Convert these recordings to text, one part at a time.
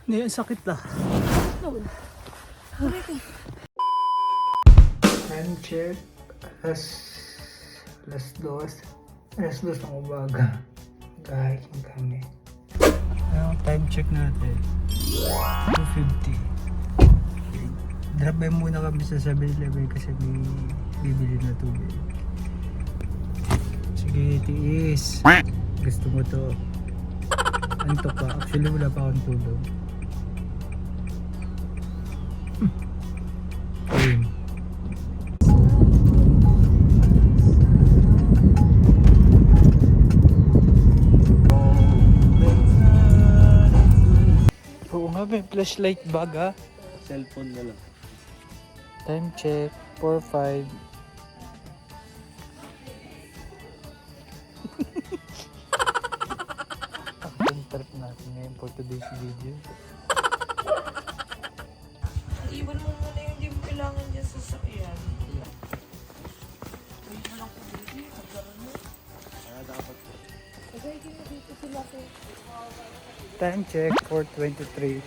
Hindi, ang sakit lah. Time check. Alas 2 ng umaga. Mag-hiking kami. Ano, time check natin. 2:50. Drop by muna kami sa 7-Eleven kasi may bibili na tubig. Sige, tiis. Gusto mo to. Anto pa. Actually, wala pa akong tulog. Ayun. Oo nga, may flashlight bag ha. Cellphone na lang. Time check, 4:05. Ang trip natin ngayon for today's video. Iwan mo muna yung hindi mo kailangan dyan sa sakyan. Time check, 4:23.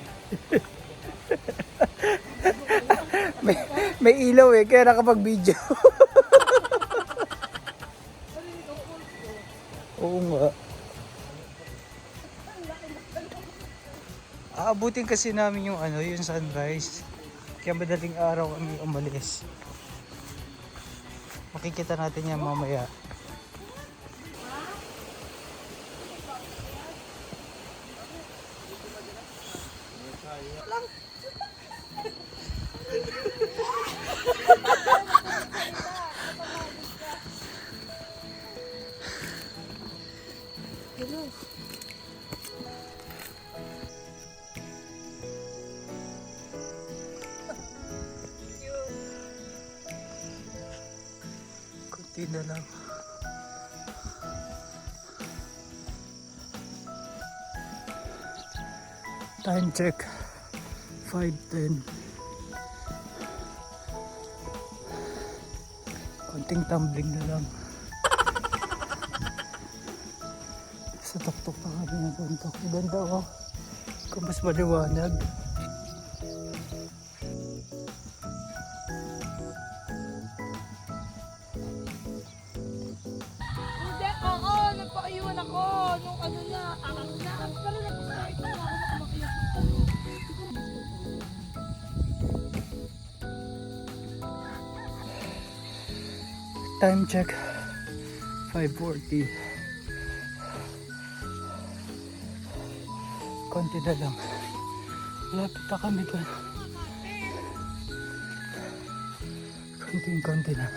may ilaw eh, kaya nakapag-video. Oo nga. Aabutin kasi namin yung yung sunrise. Kaya madaling araw kami umalis. Makikita natin yan mamaya. Kunti na lang. Time check, 5:10. Konting tumbling na lang. Sa tuktok pa kami ng bundok. Ganda oh. Kung mas maliwanag. Hindi, oo, nagpakayuan ako nung ano na, pero nagpakayuan na ako makamakiyas. Time check, 5:40. Konti na lang. Lapit na kami doon. Konti na.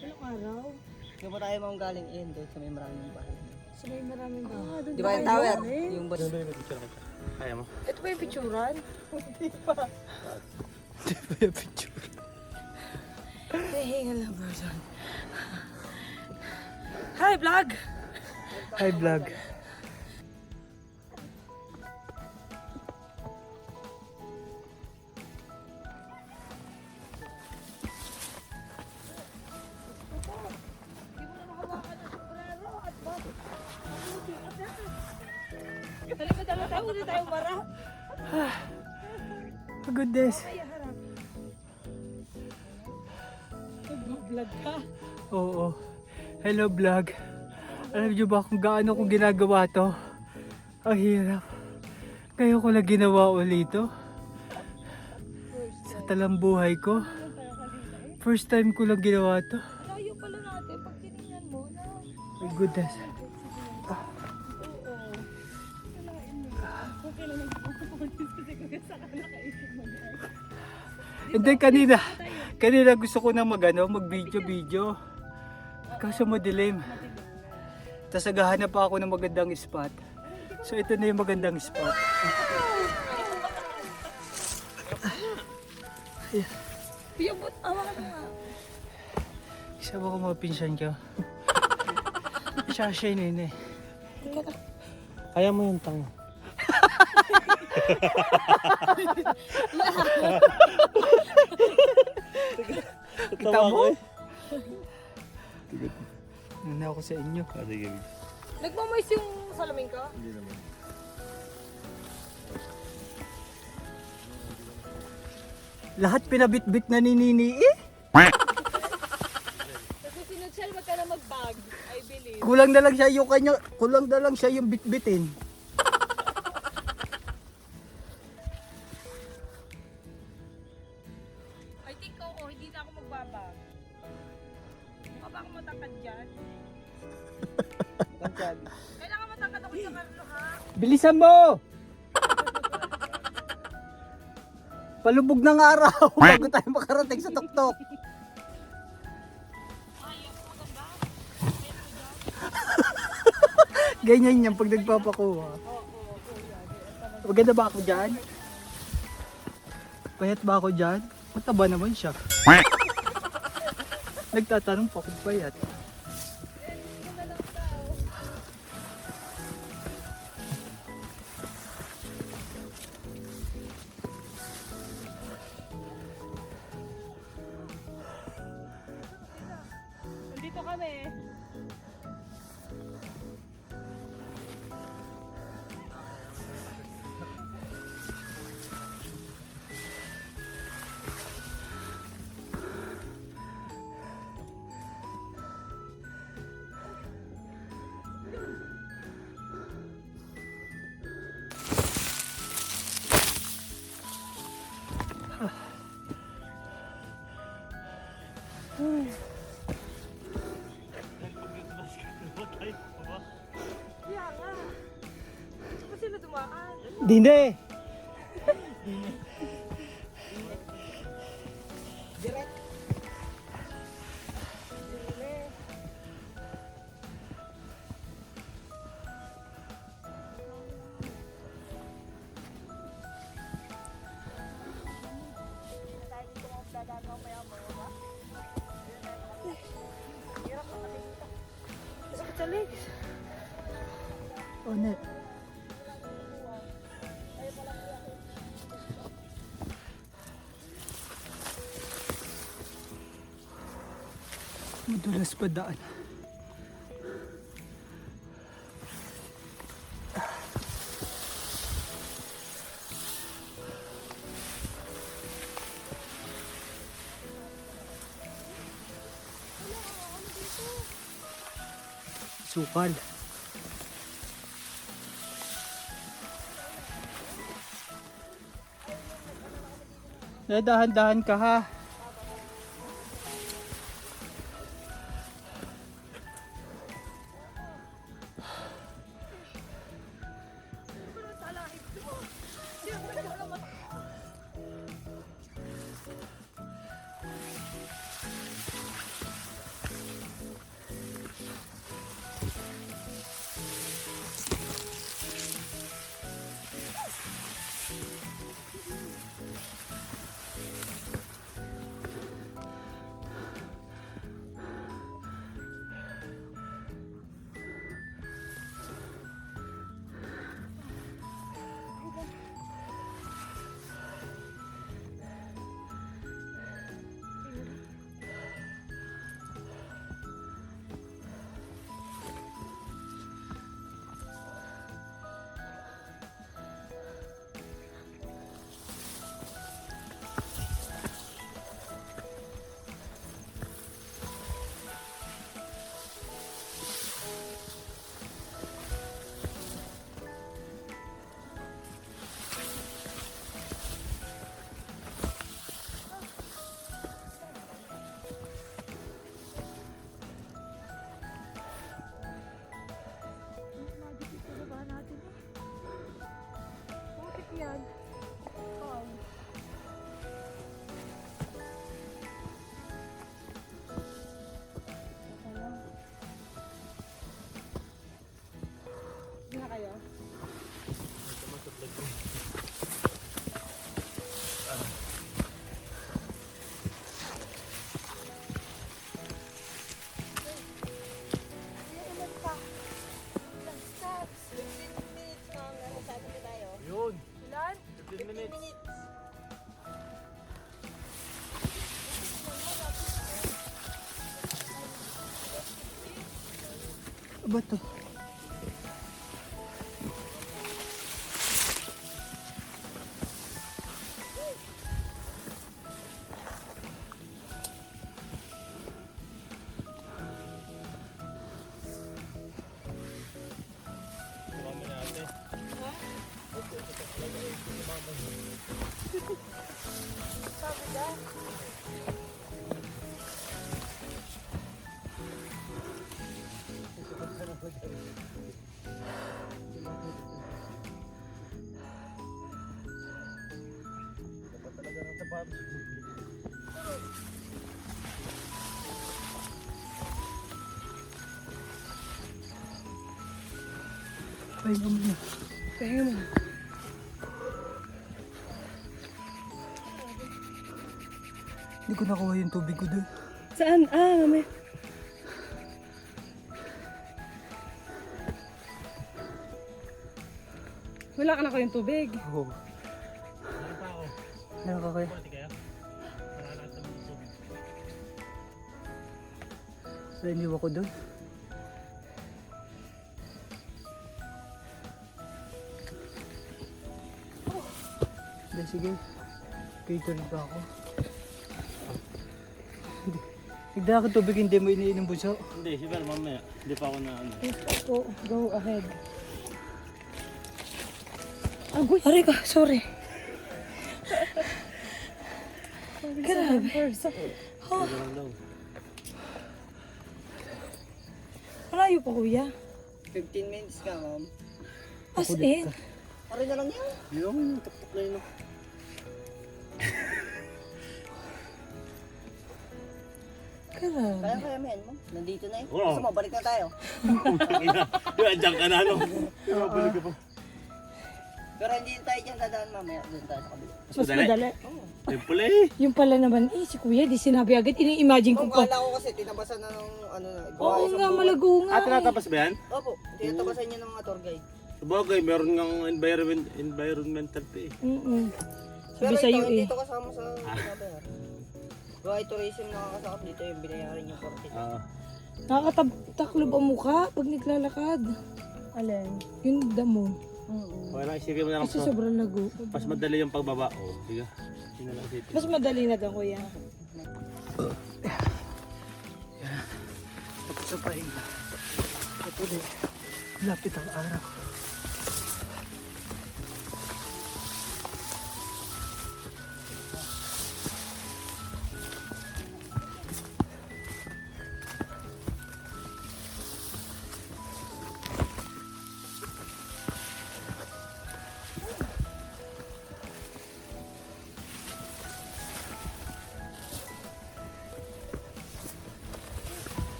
Anong araw? Di ba tayo mga galing doon sa may maraming bahay? So may maraming ba? Di ba yung tower? Yung ba? Kaya mo? Ito ba yung picturan? Di ba yung picture? Nahingal na person. Hi, vlog! Hi vlog. Dalawa tayo, hindi tayo mara. Goodness. Nag-vlog ka? Oo. Hello vlog. Alam niyo ba kung gaano ko ginagawa to? Ang hirap. Kaya ko lang ginawa ulit ito. Sa talambuhay ko. First time ko lang ginawa to. Layo pala natin pag tinignan mo na. My goodness. Hindi, kanina gusto ko na mag-video. Kaso madilim. Tapos naghahanap pa ako ng magandang spot. So ito na yung magandang spot. Piyabot, awa ka na nga. Isa ba ko mga pinsan ko? Siya yun eh. Kaya mo yung tanga. Kita mo? Nuna ako sa inyo. Sige. Nagmamoist yung salamin ko? Hindi naman. Lahat pinabitbit na ni Nini eh. Kasi sinutsyal wag ka na mag-bag, I believe. Kulang na lang siya yung bitbitin. I think oo, hindi na ako magbabag. Mukha ba ako matangkad dyan? Kailangan matangkad ako sa Carlo ha? Bilisan mo! Palubog ng araw bago tayo makarating sa tuktok. Ganyan yan pag nagpapakuha. Maganda ba ako dyan? Payat ba ako dyan? Mataba naman siya. Nagtatanong pa kung payat. Nandito kami. Kaya nga. Saan sila dumaan? Hindi! Sakit sa legs. Oh, net. Madulas pa daan. Sukal. Dahan-dahan ka ha. yan. Oh. Na kayo? Ilan pa? Ilang steps? 15 minutes ma'am. Nasa na tayo. Yun. Ilan? 15 minutes. Ba to? Tumama na ate. Sabi ka? Dapat talaga ng sapatos. Pahinga muna. Pahinga mo. Hindi ko nakuha yung tubig ko doon. Saan? Ah, mami. Wala ka na kayong tubig. Oo. Meron pa ako. Meron ka kaya? Pati kaya? Paralat naman yung tubig. Iniwan ko doon. Hindi, sige. Tuloy pa ako. Nagdala ako tubig, hindi mo iniinom buso. Hindi, siguro mamaya. Hindi pa ako na ano. Go ahead. Agoy, aray ka, sorry. Grabe. Siguro lang daw. Malayo pa kuya. 15 minutes ka ma'am. As in. Pare na lang yan. Yung tuktok na yun. oh. Grabe. Kaya mo yan ma'am. Nandito na yun. Oo. Gusto mo, balik na tayo. Andiyan ka na ano. Balik ka pa. Pero hindi tayo dyan dadaan mamaya. Doon tayo sa kabila. Mas madali. Yung pala eh. Yung pala naman, si kuya, di sinabi agad. Ini-imagine ko Kung pa. kala ko kasi tinabasan na ng ano na. Oo nga, malago nga. Ah, tinatapas ba yan? Opo, tinatabasan niya ng mga tour guide. Sabagay, meron ngang environmental pa eh. Sabi Pero sa'yo ito, eh. dito kasama sa binabayaran. Buhay tourism nakakasakop dito yung binayaran yung 40. Ah, Nakakataklob ang mukha pag naglalakad. Alin? Yung damo. okay lang, isipin mo na lang. Kasi sobrang lago. Mas madali yung pagbaba. Oh, sige. Yun na lang isipin. Mas madali na daw kuya. Tapos sa pahinga. Ito din. Lapit ang araw.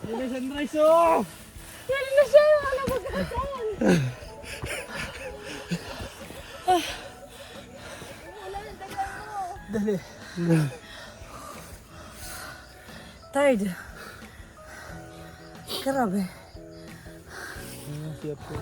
Yun na sunrise oh! Yan na siya! Alam mo ka saan? Dali. Tired. Grabe. Siap ko.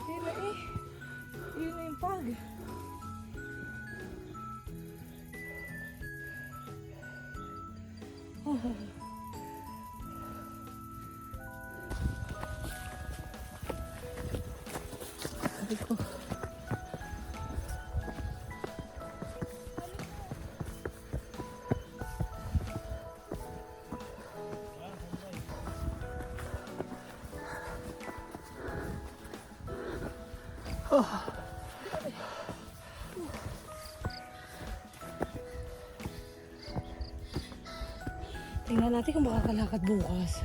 Tira eh. Yun na yung pag. Sabi ko. Tingnan natin kung makakalakad bukas.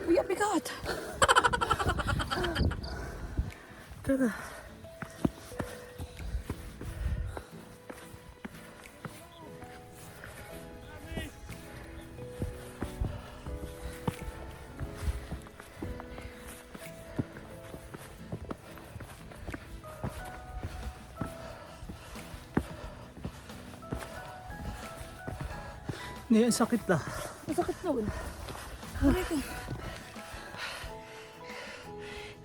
Uy, ang bigat! Tara. Hindi, ang sakit na. Masakit na wala. Aray ko.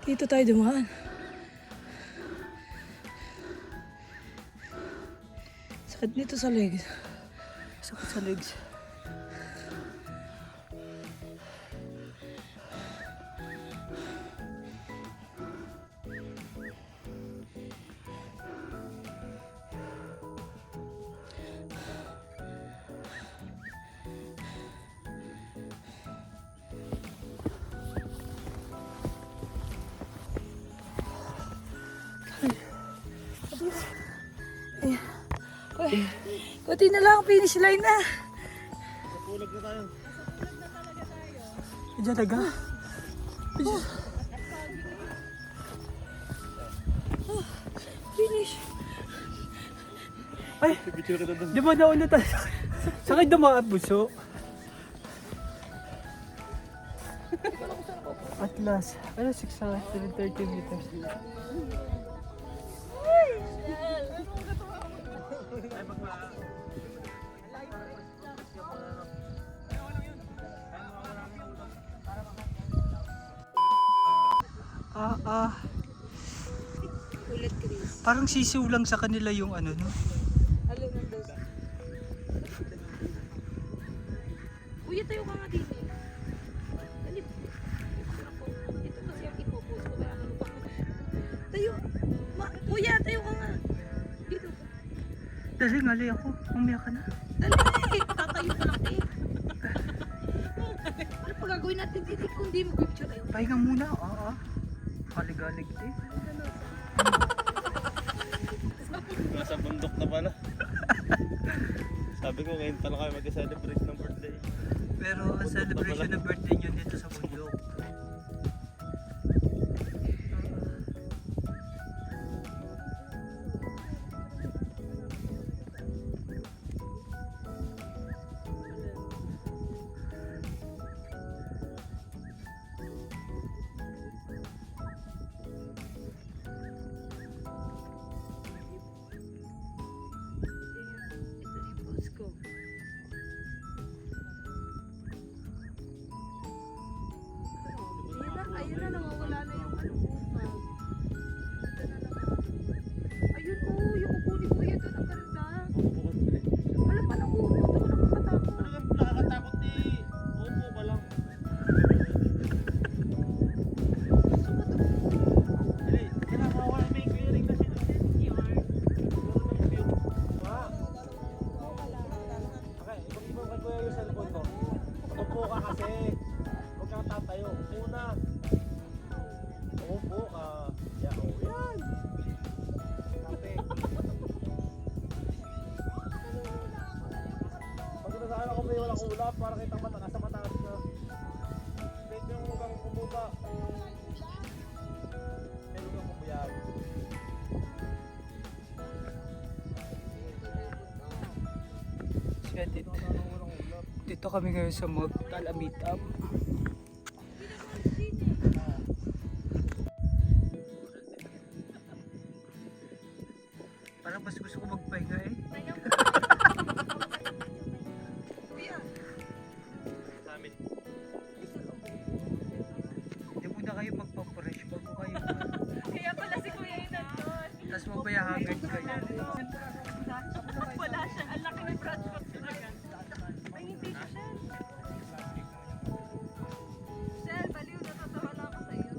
Dito tayo dumaan. Sakit nito sa legs. Sakit sa legs. Kunti na lang, finish line na. Pulag na tayo. Diyan taga. Finish. Ay, Picture kita doon. di ba nauna tayo? Sakit dumaan buso. Atlas. Ano, 630 meters. Ulit, Chris. Parang sisiw lang sa kanila yung ano, no? Alin ang dos? Kuya, tayo ka nga dito. Dali. Ito kasi ang ipopost ko. Kaya ano pa ko. Tayo. Kuya, tayo ka nga. Dito. Dali, ngali ako. Umaya ka na. Dali. Tatayo ka lang eh. Ano pa gagawin natin dito kung di mag-picture tayo? Pahinga muna. Oo. Kaligalig eh. Nasa bundok na pala. Sabi ko ngayon pala kayo mag-celebrate ng birthday. Pero ang celebration ng birthday nyo dito sa bundok. Ito yung post ko. ng ulap para kitang mata. Nasa mataas na. Medyo yung mukhang umuba. Medyo yung kumuyag. Dito kami ngayon sa Magtala Meetup. Parang mas gusto ko magpahinga eh. Kuya, Sa amin. Hindi muna kayo magpa-fresh bago kayo. kaya pala si Kuya yung nandun. Tapos mabayahagan kayo. Wala siya. Ang laki ng branch box talaga. Ay, hindi siya, Shell. Shell, baliw. Natatawa lang ako sa'yo.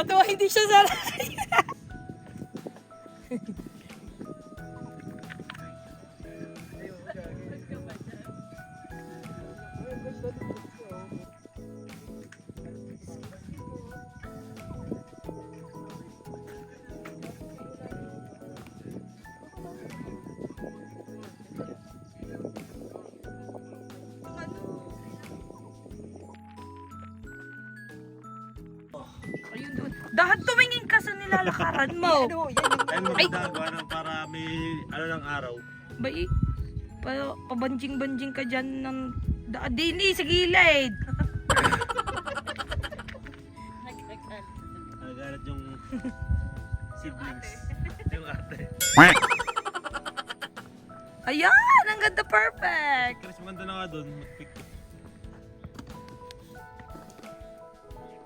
Tuwa, hindi siya salay. Ayun doon. Dahan tumingin ka sa nilalakaran mo. Ay, maganda. Para may ano ng araw. Bay, pabanjing-banjing ka dyan ng dini sa gilid. Nagalit yung siblings. Yung ate. Ayan, ang ganda, perfect. Chris, maganda na nga doon. Mag-picture.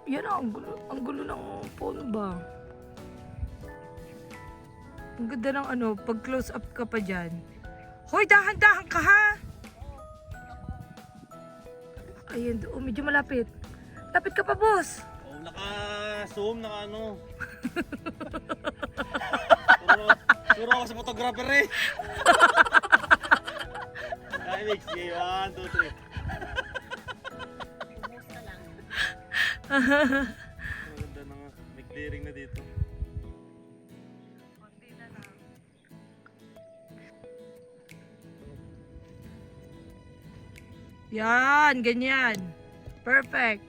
Yan ang gulo ng phone ba? Ang ganda ng ano, pag close up ka pa dyan. Hoy, dahan-dahan ka ha! Ayun, doon, medyo malapit. Lapit ka pa, boss. Oh, naka-zoom, naka-ano. Turo ako sa photographer eh. Ay, mix. 1, 2, 3. Maganda na nga. May clearing na dito. Yan, ganyan. Perfect.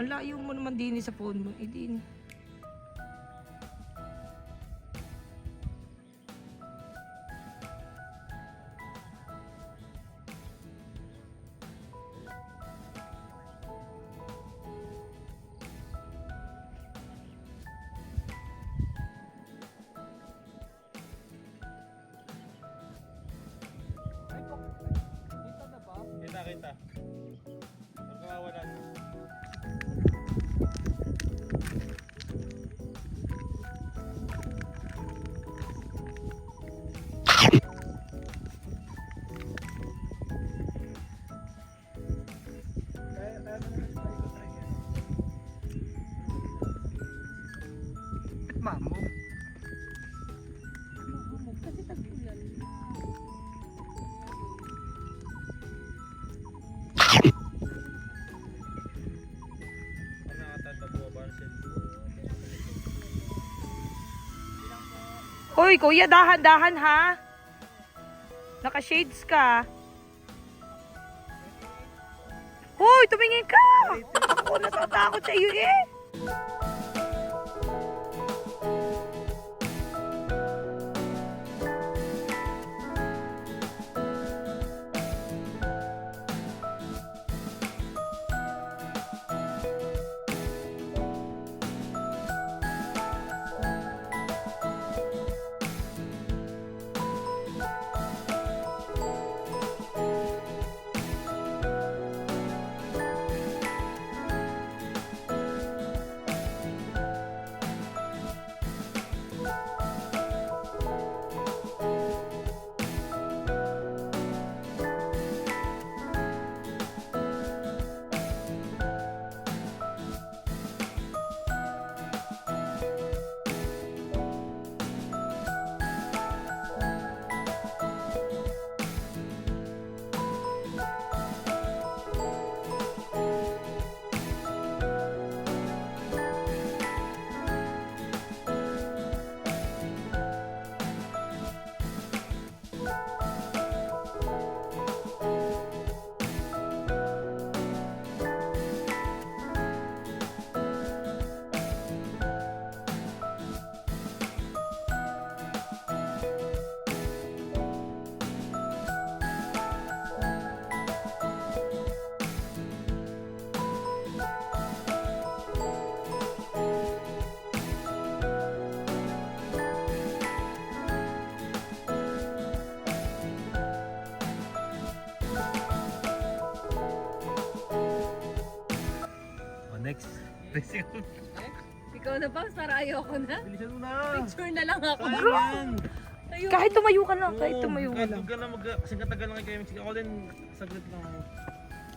Ang layo mo naman din sa phone mo. Din. Kita. Huwag kawawalan. Mamo. Kasi tag-ulan. Hoy, kuya, dahan-dahan ha. Naka-shades ka. Hoy, tumingin ka. Ako natatakot sa iyo eh. Ikaw na ba? Para ayoko na. Bilisan mo na. Picture na lang ako. Kaya yan. Ayoko. Kahit tumayo ka lang, kahit Oo, tumayo ka kahit lang. huwag ka na kasi katagal lang kayo Mexico. Ako din, saglit lang.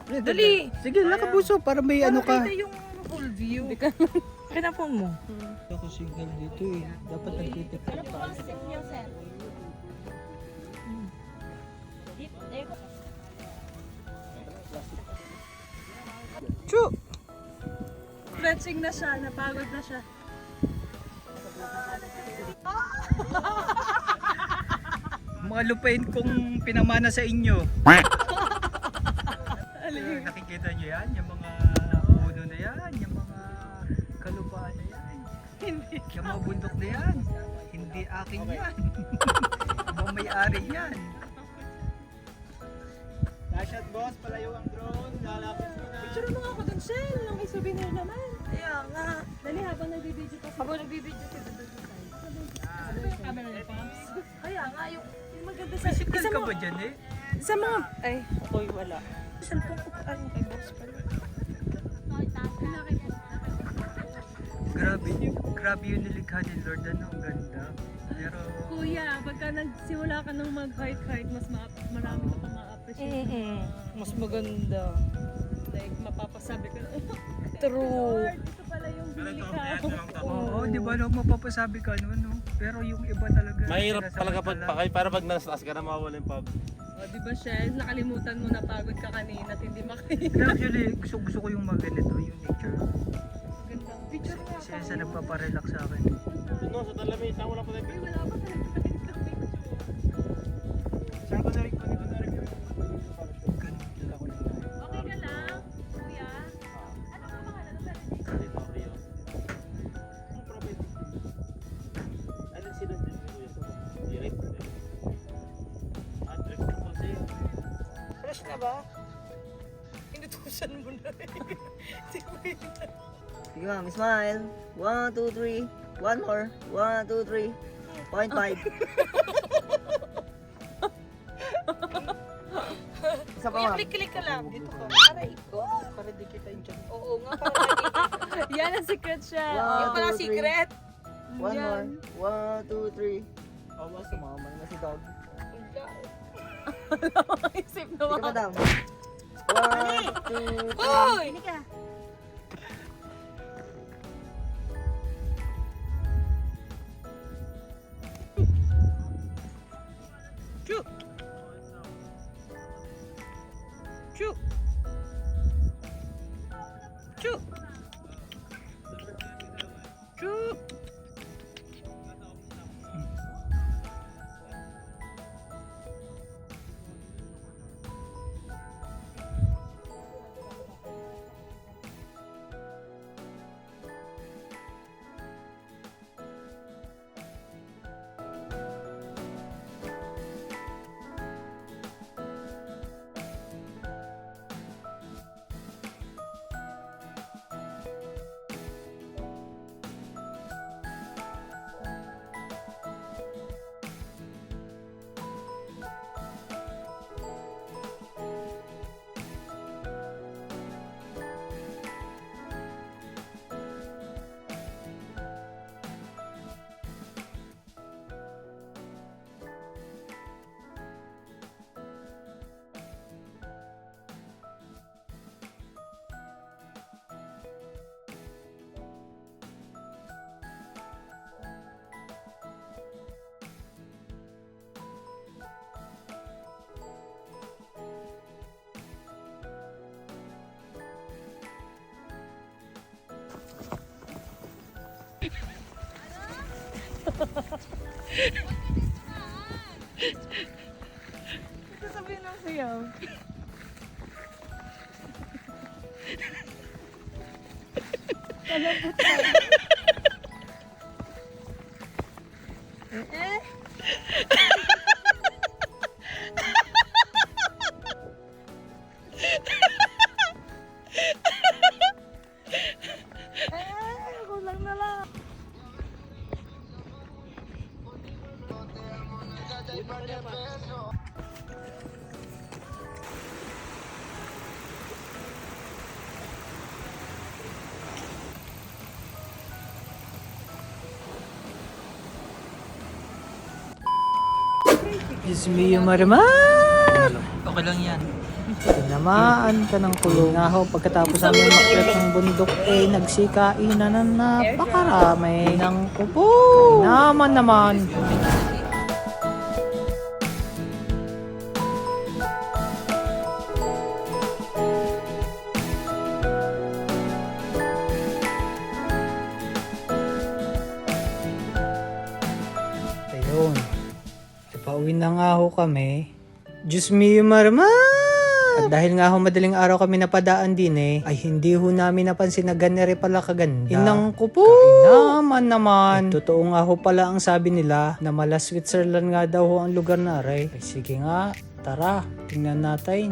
Dali! Sige, lakabuso para may ano ka. Kita yung full view. Kinapon mo. Ako signal dito eh. Dapat nagtitik. Ano po ang set niyo, sir? Chu! Stretching na siya, napagod na siya. Mga lupain kong pinamana sa inyo. Nakikita nyo yan? Yung mga puno na yan, yung mga kalupaan na yan. Yung mga bundok na yan. Hindi akin yan. Mga may-ari yan. Dashat boss, palayo ang drone. Lalapit mo na. Picture mo ako dun, Shell. Ang may souvenir naman. Kaya nga. Dali habang nagbibideo pa. Habang nagbibideo si Dada sa side. Ano yung camera ni Pams? Kaya nga, yung maganda sa... Physical ka ba dyan eh? Sa mga... Ay, ako'y wala. Cellphone ko pa kay boss pala. Grabe yung nilikha ni Lord. Ano, ang ganda. Pero... Kuya, pagka nagsimula ka ng mag-heart-heart, mas marami ka pa ma-appreciate. Mas maganda. Like, mapapasabi ka na, True. Lord, ito pala yung bili Ganito, ka. yan lang to. Oo, di ba no, mapapasabi ka no, no? Pero yung iba talaga. Mahirap sinasabi talaga pag pala. pakay para pag nasa taas ka na mawala yung pub. O, di ba, Shell? Nakalimutan mo na pagod ka kanina at hindi makain. Kaya actually, gusto ko yung magganito, yung nature. Gandang picture nga Kasi sa nagpaparelax sa akin. Doon no, sa Talamay, saan wala pa tayo Ay, picture? wala pa tayo picture. Saan ko na rin, kunin ko na rin yung Ganito ako na. Okay ka lang, kuya? Ano nga pangalan? Rio. Ang prophet. Ano sila din kuya? Direct. Trip na po sa'yo. Fresh na ba? Inutusan mo na eh. Sige ma'am, smile. 1, 2, 3. One more. 1, 2, 3. 0.5. Isa pa Kuya, ma'am. klik-klik ka lang. Dito ka. Aray ko. Para di kita yung dyan. Oo nga, para Yan ang secret siya. Wow. yung pala 1, 2, 3. secret. One more. Yan. 1, 2, 3. Oh, mas sumama na si dog. Isip na Sige mga. madam. 1, 2, 3. Hoy! Chu! Chu! Chu! Chu! Ito sabihin ng sayaw. Kulang na lang. Diyos mio, Marimar! Okay lang yan. Tinamaan ka ng kulong. Naho, pagkatapos namin makyat ng bundok, nagsikainan na napakarami ng kupo. Naman. Ayun. Pauwi na nga ho kami. Diyos mio, Marimar! At dahil nga ho madaling araw kami napadaan din ay hindi ho namin napansin na ganere pala kaganda. Inang ko po! Naman. Totoo nga ho pala ang sabi nila na mala Switzerland nga daw ho ang lugar na aray. Ay sige nga, tara, tingnan natin.